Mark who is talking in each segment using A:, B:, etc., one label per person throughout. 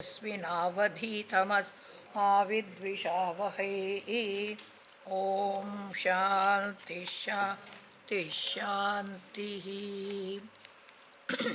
A: Svinavadhitamastmavidvishavahai. Om Shanti Shanti Shanti. Okay.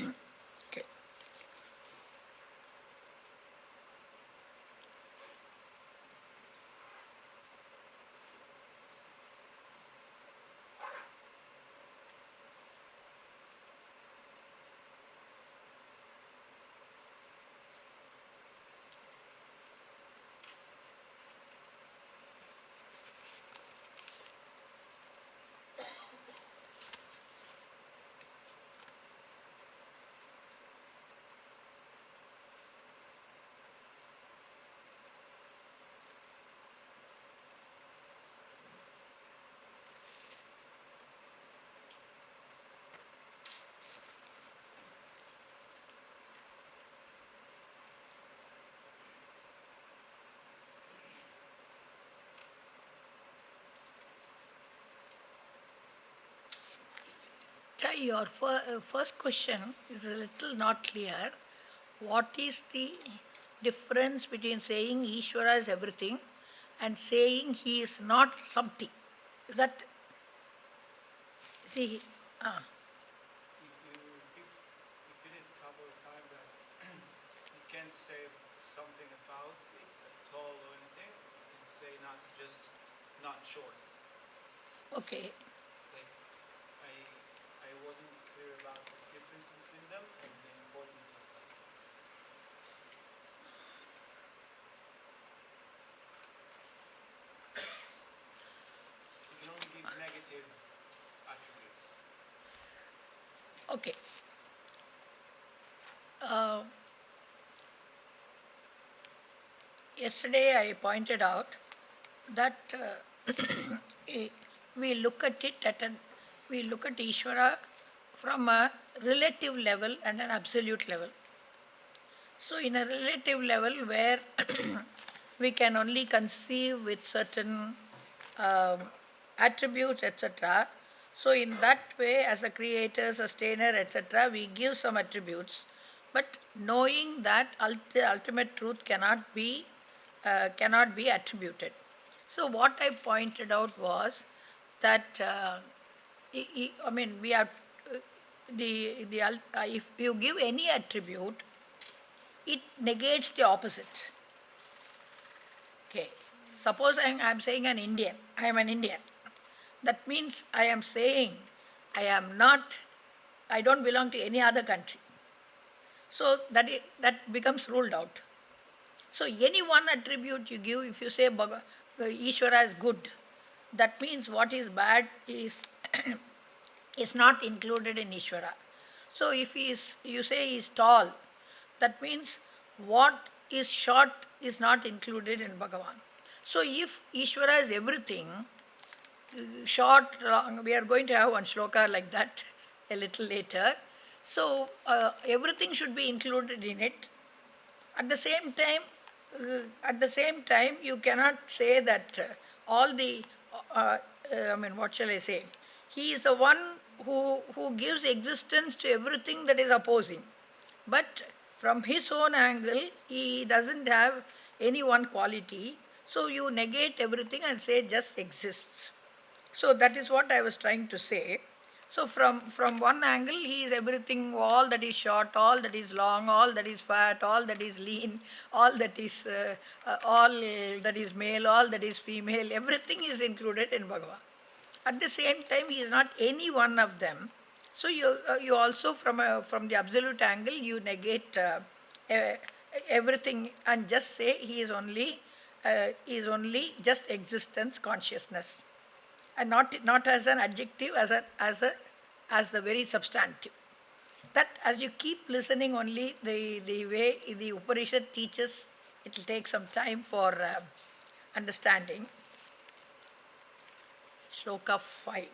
A: Your first question is a little not clear. What is the difference between saying Ishvara is everything and saying he is not something? Is that, see,
B: Repeat it a couple of times that you can't say something about it at all or anything. You can say not short.
A: okay.
B: Like I wasn't clear about the difference between them and the importance of that difference. You can only give negative attributes.
A: Okay. Yesterday I pointed out that we look at Ishvara from a relative level and an absolute level. So in a relative level where we can only conceive with certain attributes, etc. So in that way, as a creator, sustainer, etc., we give some attributes, but knowing that the ultimate truth cannot be attributed. So what I pointed out was that we have if you give any attribute, it negates the opposite. Okay. Suppose I am saying an Indian. I am an Indian. That means I am saying I don't belong to any other country. So that becomes ruled out. So any one attribute you give, if you say Ishvara is good, that means what is bad is is not included in Ishvara. So if you say he is tall, that means what is short is not included in Bhagavan. So if Ishvara is everything, short, long, we are going to have one shloka like that a little later. So everything should be included in it. At the same time, you cannot say that what shall I say? He is the one who gives existence to everything that is opposing. But from his own angle, he doesn't have any one quality. So you negate everything and say just exists. So that is what I was trying to say. So from one angle, he is everything, all that is short, all that is long, all that is fat, all that is lean, all that is male, all that is female. Everything is included in Bhagavan. At the same time, he is not any one of them. So you also from the absolute angle, you negate everything and just say he is only just existence, consciousness, and not as an adjective, as the very substantive. That as you keep listening only, the way the Upanishad teaches, it will take some time for understanding. Shloka 5.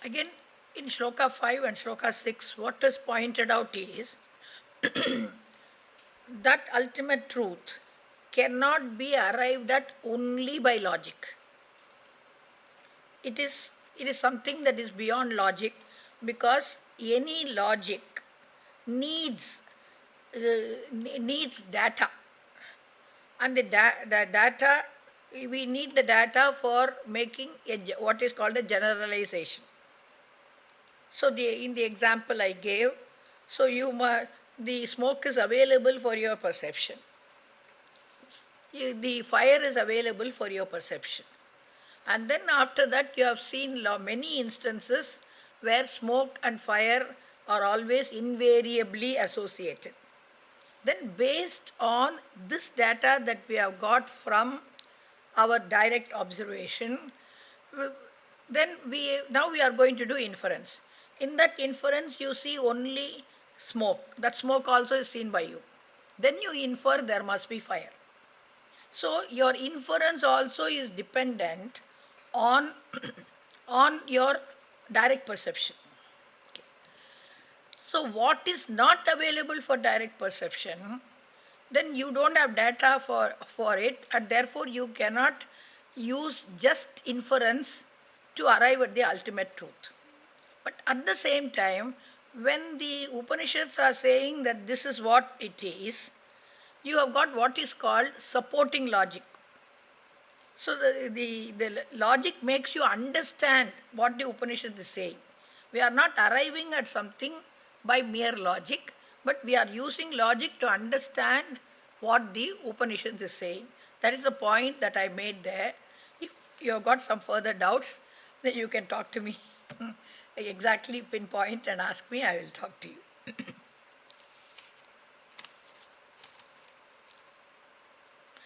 A: Again, in Shloka 5 and Shloka 6, what is pointed out is that ultimate truth cannot be arrived at only by logic. It is something that is beyond logic, because any logic needs data, and the data, we need the data for making what is called a generalization. So in the example I gave, so the smoke is available for your perception. The fire is available for your perception. And then after that you have seen many instances where smoke and fire are always invariably associated. Then based on this data that we have got from our direct observation, then now we are going to do inference. In that inference you see only smoke. That smoke also is seen by you. Then you infer there must be fire. So your inference also is dependent on on your direct perception. Okay. So what is not available for direct perception, then you don't have data for it, and therefore you cannot use just inference to arrive at the ultimate truth. But at the same time, when the Upanishads are saying that this is what it is, you have got what is called supporting logic. So the logic makes you understand what the Upanishad is saying. We are not arriving at something by mere logic, but we are using logic to understand what the Upanishad is saying. That is the point that I made there. If you have got some further doubts, then you can talk to me. Exactly pinpoint and ask me, I will talk to you.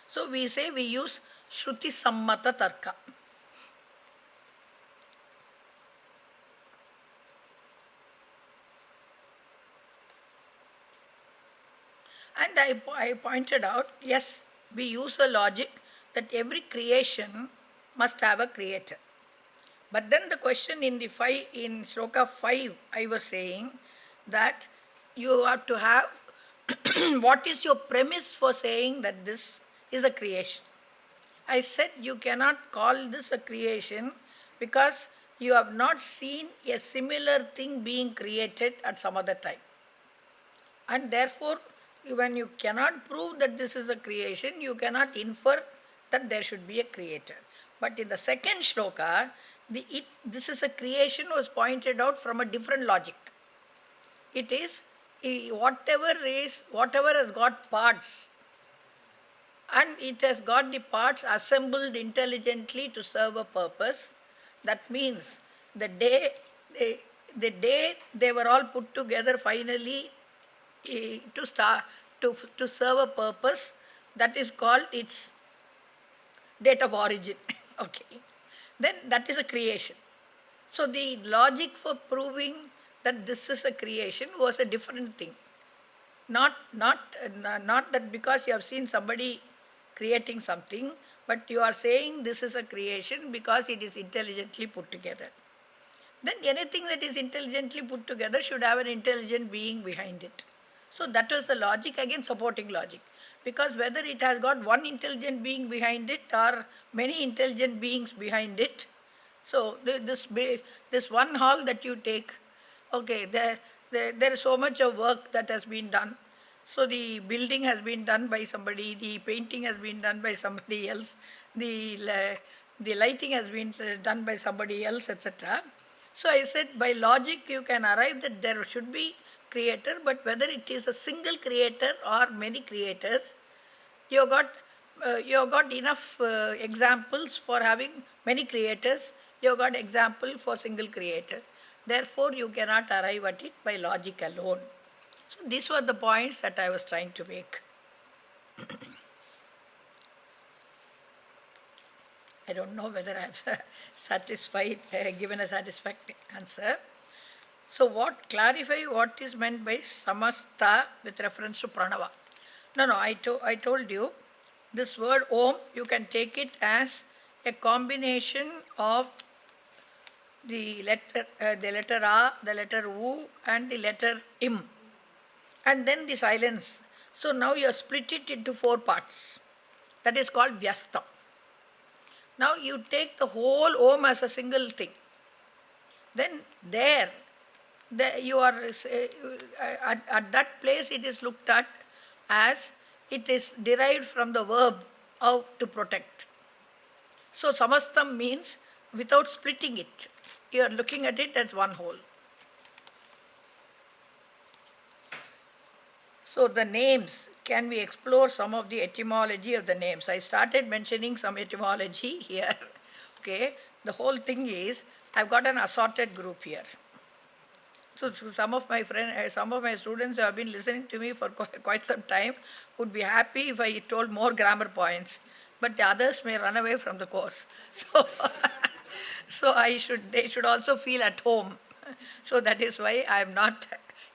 A: So we say we use Shruti Sammata Tarka. And I pointed out, yes, we use a logic that every creation must have a creator. But then the question in Shloka 5, I was saying that you have to have what is your premise for saying that this is a creation? I said you cannot call this a creation because you have not seen a similar thing being created at some other time. And therefore, when you cannot prove that this is a creation, you cannot infer that there should be a creator. But in the second shloka, this is a creation was pointed out from a different logic. It is whatever has got parts, and it has got the parts assembled intelligently to serve a purpose. That means the day they were all put together finally to serve a purpose, that is called its date of origin. Okay, then that is a creation. So the logic for proving that this is a creation was a different thing. Not that because you have seen somebody creating something, but you are saying this is a creation because it is intelligently put together. Then anything that is intelligently put together should have an intelligent being behind it. So that was the logic, again supporting logic. Because whether it has got one intelligent being behind it or many intelligent beings behind it, so this one hall that you take, okay, there is so much of work that has been done. So the building has been done by somebody, the painting has been done by somebody else, the lighting has been done by somebody else, etc. So I said by logic you can arrive that there should be creator, but whether it is a single creator or many creators, you have got enough examples for having many creators, you have got example for single creator. Therefore you cannot arrive at it by logic alone. So these were the points that I was trying to make. I don't know whether I have given a satisfactory answer. So clarify what is meant by samasta with reference to pranava. No, I told you, this word om, you can take it as a combination of the letter A, the letter U, and the letter Im, and then the silence. So now you split it into 4 parts. That is called Vyasta. Now you take the whole Om as a single thing. Then you are at that place it is looked at as it is derived from the verb of to protect. So samastam means without splitting it. You are looking at it as one whole. So the names, can we explore some of the etymology of the names? I started mentioning some etymology here. Okay, the whole thing is I've got an assorted group here. So some of my some of my students who have been listening to me for quite some time would be happy if I told more grammar points, but the others may run away from the course. So, so they should also feel at home. So that is why I am not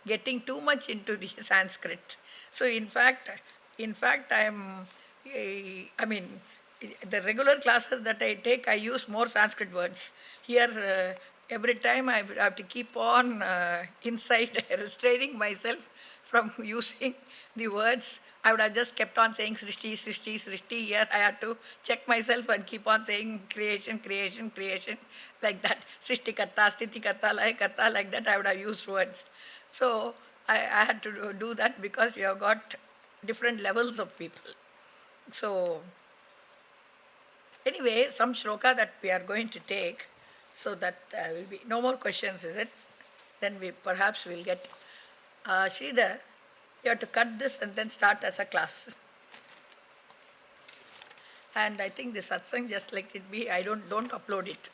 A: getting too much into the Sanskrit. So in fact, I mean, the regular classes that I take, I use more Sanskrit words. Here, every time I have to keep on inside restraining myself from using the words. I would have just kept on saying Srishti, Srishti, Srishti. Here I had to check myself and keep on saying creation, creation, creation, like that. Srishti Karta, Sthiti Karta, like that I would have used words. So I had to do that because we have got different levels of people. So anyway, some shloka that we are going to take, so that will be no more questions, is it? Then we perhaps will get Sridhar. You have to cut this and then start as a class. And I think the satsang, just like it be, I don't upload it.